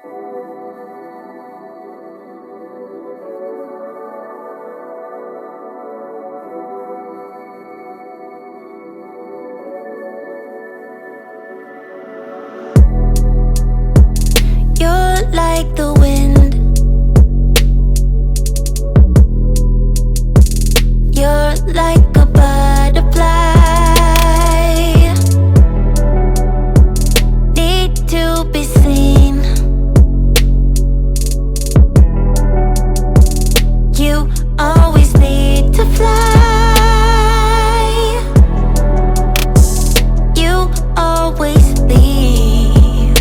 You're like the wind. You're like a butterfly. Need to be seen. You always need to fly. You always leave.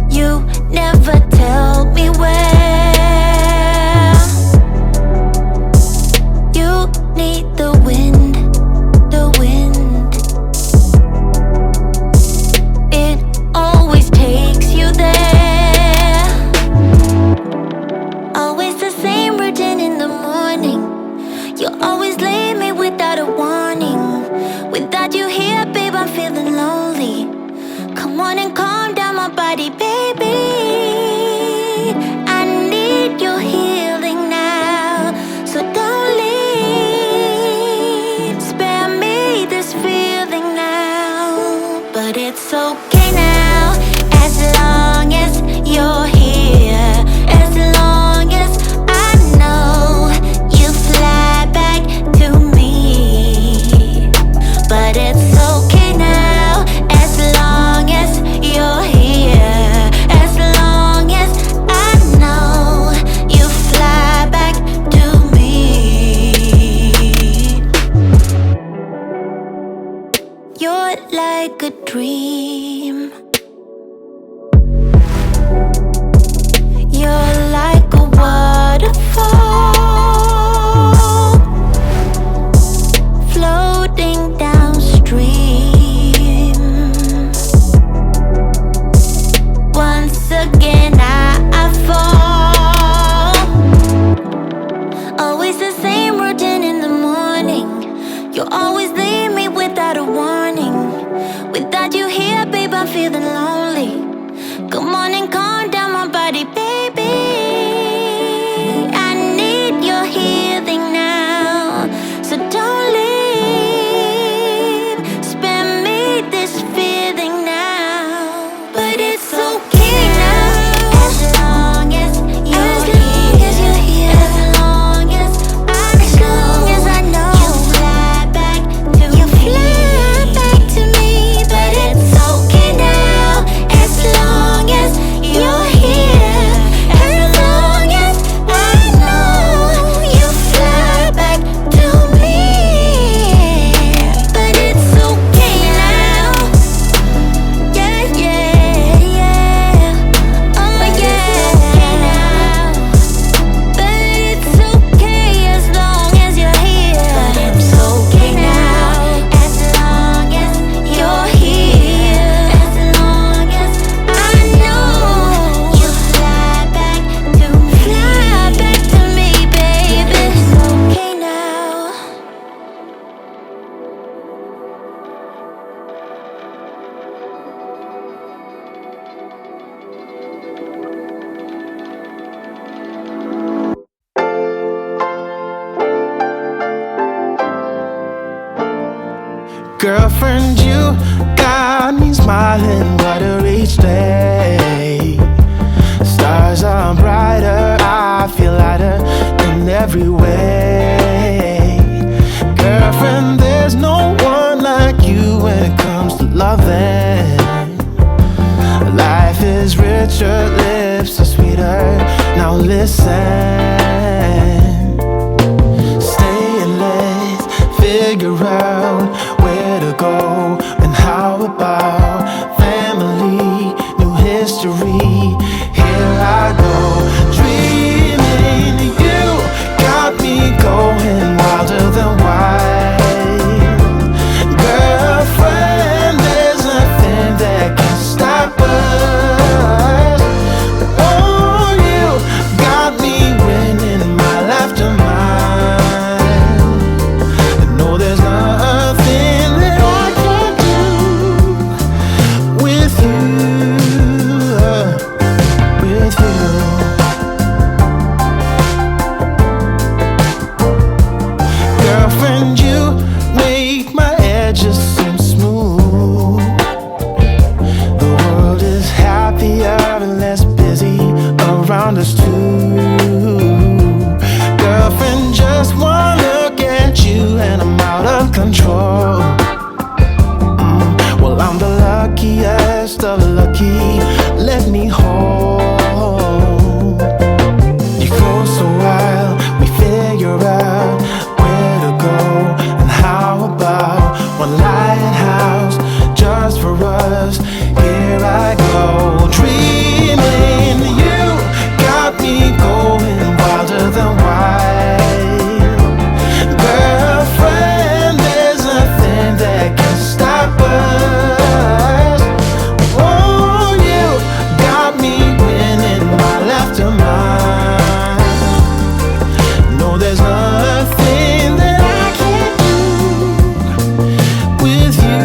You never tell me where. You need the wind, the wind. It always takes you there. Always the same routine in the morning. You always leave me without a warning. Without you here, babe, I'm feeling lonely. Come on and calm down my body, baby. I need your healing now, so don't leave. Spare me this feeling now. But it's okay now, as long as you're here. As long as I know you fly back to me. But it's okay now, as long as you're here. As long as I know you fly back to me. You're like a dream. You're like a waterfall floating downstream. Once again I fall. Always the same routine in the morning. You always leave me without a warning. Without you here, babe, I'm feeling lonely. Come on and calm down my body, baby. I need your healing now, so don't leave. Spare me this feeling now. But it's okay now, as long as you're here. As long as I know you fly back to me. But it's okay now, as long as you're here. As long as I know you fly back to me. But it's okay now. Yeah, yeah, yeah. Oh yeah. But it's okay as long as you're here. But it's okay now, as long as you're here. As long as I know you fly back to me, baby. It's okay now. Girlfriend, you got me smiling brighter each day. Stars are brighter, I feel lighter in every way. Girlfriend, there's no one like you when it comes to loving. Life is richer, lips are sweeter. Now listen. Stay and let's figure out where to go and how about family, new history. Here I go, dreaming. You got me going wilder than wild. Girlfriend, there's nothing of lucky. Let me hold you close a while. We figure out where to go, and how about one lighthouse just for us? Here I go, dreaming. You got me going wilder than wild. Girlfriend, there's nothing that can stop us. Oh, you got me winning my left of mine. No, there's nothing that I can't do with you.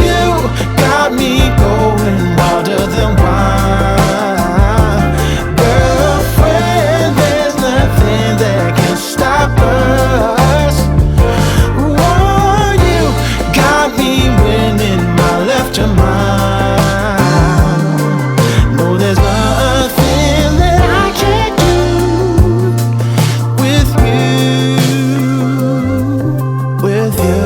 You got me going wilder than wild. Girlfriend, there's nothing that can stop us. Oh, you got me winning my left to mine. No, there's nothing that I can't do with you, with you.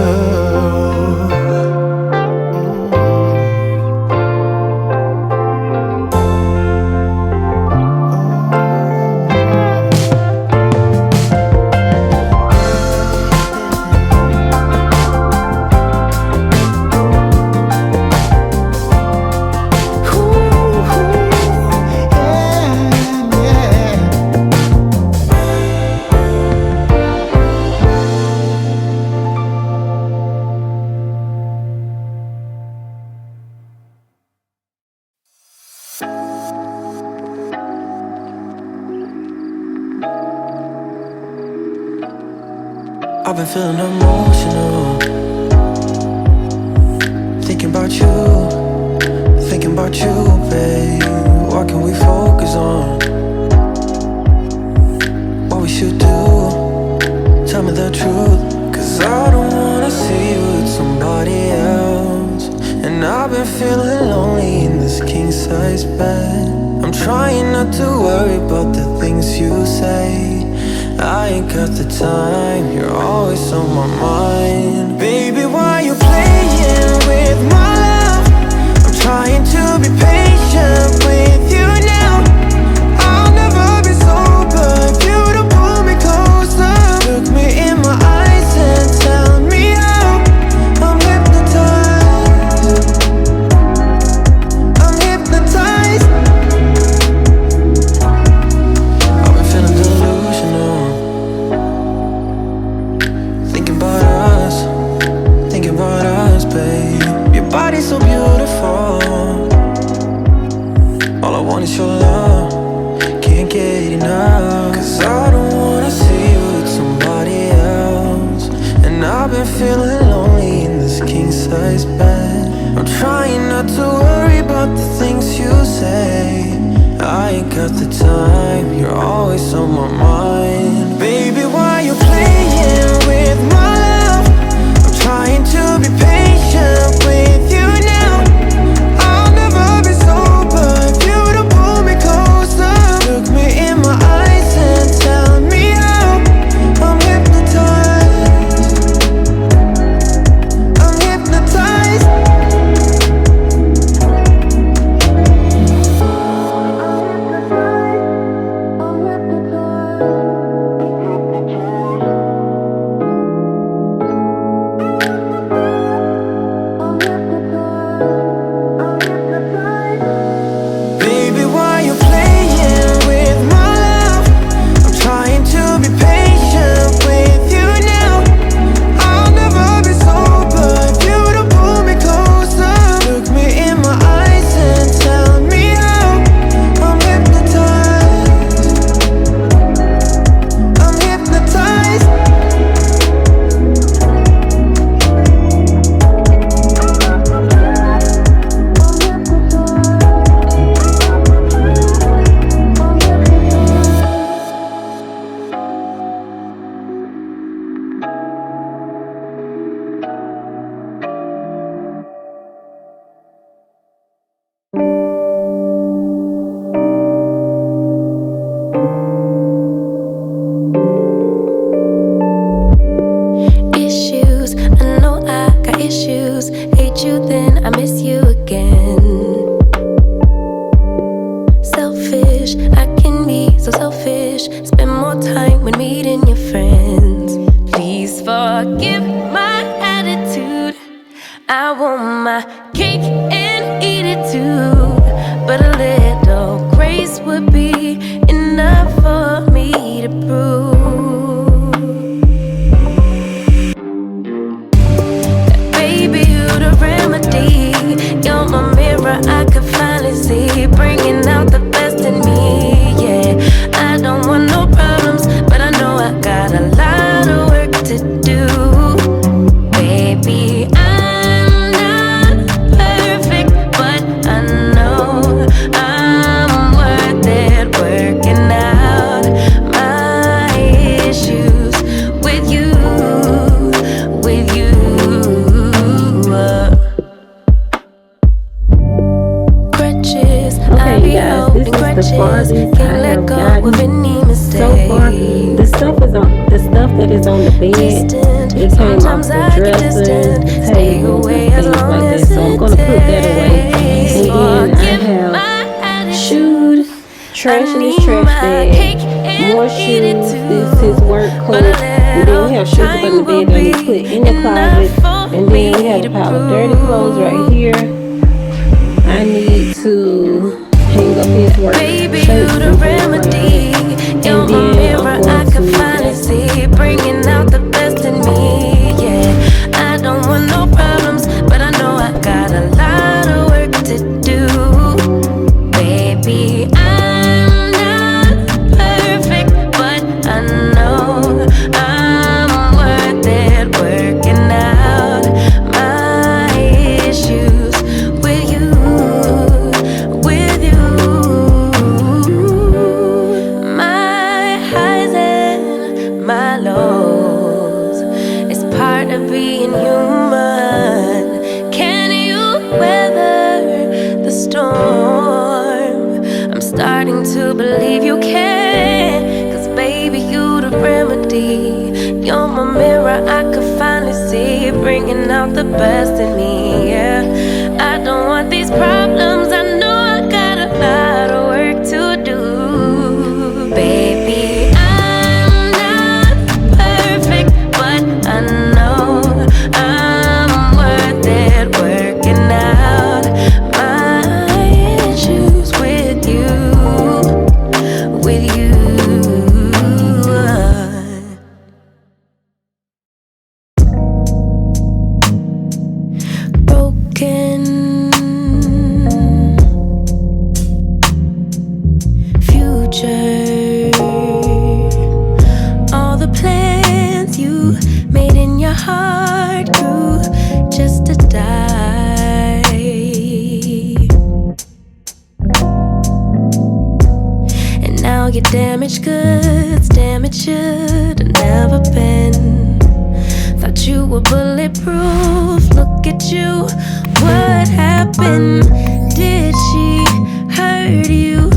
I've been feeling emotional, thinking about you, babe. What can we focus on? What we should do? Tell me the truth, 'cause I don't wanna see you with somebody else. And I've been feeling lonely in this king-size bed. I'm trying not to worry about the things you say. I ain't got the time, you're always on my mind. Baby, why you playing with my love? I'm trying to be patient with you now. I'll never be sober if you don't pull me closer. Look me in my eyes and tell me how. I'm hypnotized, I'm hypnotized. I've been feeling delusional, thinking about us, babe. Your body's so beautiful, all I want is your love, can't get enough. 'Cause I don't wanna see you with somebody else. And I've been feeling lonely in this king-size bed. I'm trying not to worry about the things you say. I ain't got the time, you're always on my mind. Baby, why you playing with my love? I'm trying to be patient with you now. I'll never be sober if you don't pull me closer. Look me in my eyes and tell me how. I'm hypnotized, I'm hypnotized. you, then I miss you again. Selfish, I can be so selfish. Spend more time when meeting your friends. Please forgive my attitude. I want my cake and eat it too. But a little grace would be enough for me to prove that, baby, you're the remedy. You're my mirror, I could finally see, bringing out the best in me. Yeah, I don't want no problems, but I know I got a lot of work to do. Baby, I'm not perfect, but I know I'm worth it, working out my issues with you, with you. Crutches, I be holding crutches, can't let go of any mistake. So far, the stuff that is on the bed, it came off the dresser, table, and things like that. So I'm gonna put that away. And then I have shoes, trash in this trash bag, more shoes. This is work clothes. And then we have shoes up on the bed that we put in the closet. And then we have a pile of dirty clothes right here. I need to hang up his work shirts and remedy. You're my mirror, I can finally see, bringing out the best in me. Yeah, I don't want no problems, but I know I got a lot of work to do. Baby, I'm not perfect, but I know I'm worth it, working out my issues with you, with you. My highs and my lows, it's part of being human. Can you weather the storm? I'm starting to believe you can, 'cause baby, you the remedy. You're my mirror, I could finally see, bringing out the best in me. Yeah, I don't want these problems, I know I got a lot of work to do. Baby, I'm not perfect, but I know I'm worth it, working out my issues with you, with you. Broken future, all the plans you made in your heart grew just to die. And now your damaged goods, damaged should have never been. Thought you were bulletproof, look at you, what happened? Did she hurt you?